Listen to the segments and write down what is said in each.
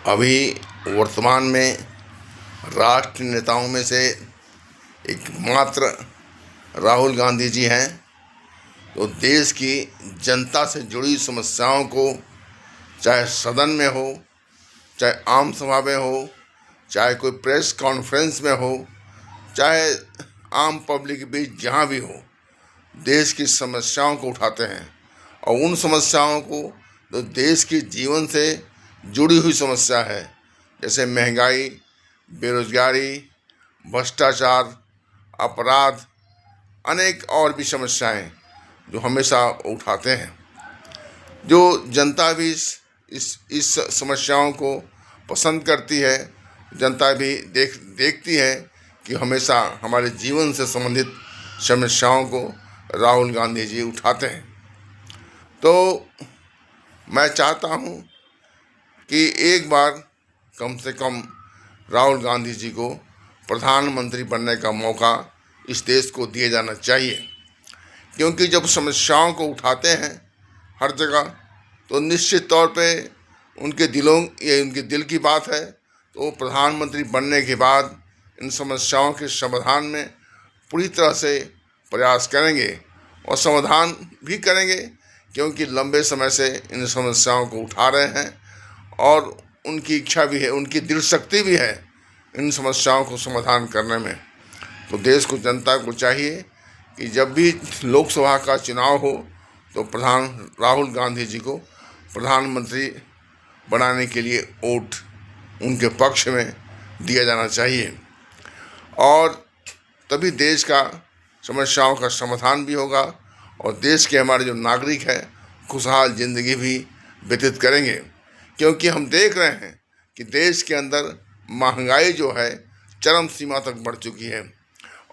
अभी वर्तमान में राष्ट्रीय नेताओं में से एकमात्र राहुल गांधी जी हैं। तो देश की जनता से जुड़ी समस्याओं को, चाहे सदन में हो, चाहे आम सभा में हो, चाहे कोई प्रेस कॉन्फ्रेंस में हो, चाहे आम पब्लिक के बीच जहाँ भी हो, देश की समस्याओं को उठाते हैं। और उन समस्याओं को जो देश के जीवन से जुड़ी हुई समस्या है, जैसे महंगाई, बेरोजगारी, भ्रष्टाचार, अपराध, अनेक और भी समस्याएं जो हमेशा उठाते हैं, जो जनता भी इस समस्याओं को पसंद करती है। जनता भी देखती है कि हमेशा हमारे जीवन से संबंधित समस्याओं को राहुल गांधी जी उठाते हैं। तो मैं चाहता हूं कि एक बार कम से कम राहुल गांधी जी को प्रधानमंत्री बनने का मौका इस देश को दिया जाना चाहिए, क्योंकि जब समस्याओं को उठाते हैं हर जगह, तो निश्चित तौर पे उनके दिल की बात है। तो प्रधानमंत्री बनने के बाद इन समस्याओं के समाधान में पूरी तरह से प्रयास करेंगे और समाधान भी करेंगे, क्योंकि लंबे समय से इन समस्याओं को उठा रहे हैं और उनकी इच्छा भी है, उनकी दिल शक्ति भी है इन समस्याओं को समाधान करने में। तो देश को, जनता को चाहिए कि जब भी लोकसभा का चुनाव हो तो राहुल गांधी जी को प्रधानमंत्री बनाने के लिए वोट उनके पक्ष में दिया जाना चाहिए, और तभी देश का समस्याओं का समाधान भी होगा और देश के हमारे जो नागरिक हैं खुशहाल ज़िंदगी भी व्यतीत करेंगे। क्योंकि हम देख रहे हैं कि देश के अंदर महंगाई जो है चरम सीमा तक बढ़ चुकी है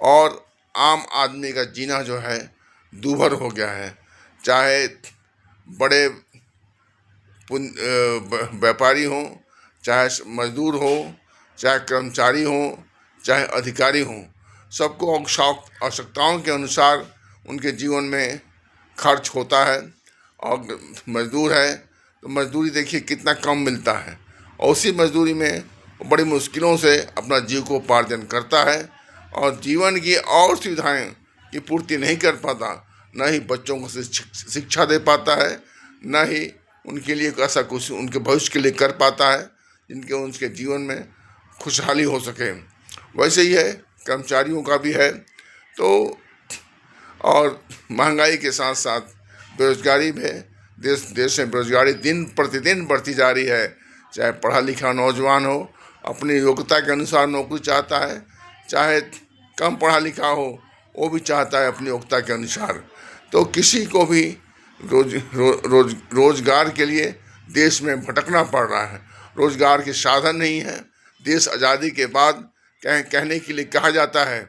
और आम आदमी का जीना जो है दूभर हो गया है। चाहे बड़े व्यापारी हों, चाहे मजदूर हो, चाहे कर्मचारी हों, चाहे अधिकारी हों, सबको आवश्यकताओं के अनुसार उनके जीवन में खर्च होता है। और मजदूर है तो मजदूरी देखिए कितना कम मिलता है, और उसी मजदूरी में बड़ी मुश्किलों से अपना जीविकोपार्जन करता है और जीवन की और सुविधाएं की पूर्ति नहीं कर पाता, न ही बच्चों को शिक्षा दे पाता है, न ही उनके लिए ऐसा कुछ उनके भविष्य के लिए कर पाता है जिनके उनके जीवन में खुशहाली हो सके। वैसे ही है, कर्मचारियों का भी है। तो और महंगाई के साथ साथ बेरोजगारी भी है। देश में बेरोजगारी दिन प्रतिदिन बढ़ती जा रही है। चाहे पढ़ा लिखा नौजवान हो, अपनी योग्यता के अनुसार नौकरी चाहता है, चाहे कम पढ़ा लिखा हो, वो भी चाहता है अपनी योग्यता के अनुसार। तो किसी को भी रोजगार के लिए देश में भटकना पड़ रहा है। रोजगार के साधन नहीं है। देश आज़ादी के बाद कहने के लिए कहा जाता है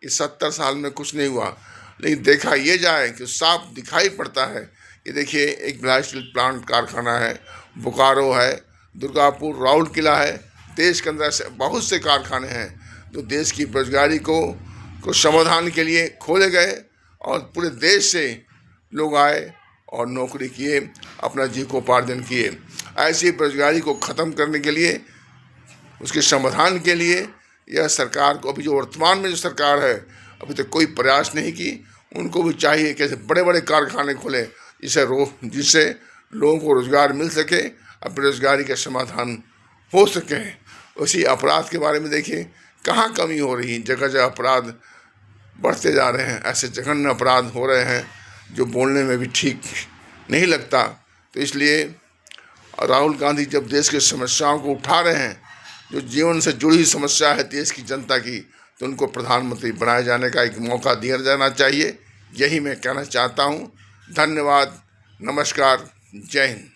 कि 70 साल में कुछ नहीं हुआ, लेकिन देखा ये जाए कि साफ दिखाई पड़ता है कि देखिए, एक बिलायत स्टील प्लांट कारखाना है, बोकारो है, दुर्गापुर, राउरकेला है। देश के अंदर से बहुत से कारखाने हैं जो देश की बेरोजगारी को समाधान के लिए खोले गए और पूरे देश से लोग आए और नौकरी किए, अपना जीविकोपार्जन किए। ऐसी बेरोजगारी को ख़त्म करने के लिए, उसके समाधान के लिए यह सरकार को, अभी जो वर्तमान में जो सरकार है, अभी तक कोई प्रयास नहीं की। उनको भी चाहिए कि ऐसे बड़े बड़े कारखाने खोलें जिससे लोगों को रोज़गार मिल सके और बेरोजगारी का समाधान हो सके। उसी अपराध के बारे में देखिए कहाँ कमी हो रही है। जगह जगह अपराध बढ़ते जा रहे हैं, ऐसे जघन्य अपराध हो रहे हैं जो बोलने में भी ठीक नहीं लगता। तो इसलिए राहुल गांधी जब देश की समस्याओं को उठा रहे हैं, जो जीवन से जुड़ी हुई समस्या है देश की जनता की, तो उनको प्रधानमंत्री बनाए जाने का एक मौका दिया जाना चाहिए। यही मैं कहना चाहता हूँ। धन्यवाद, नमस्कार, जय हिंद।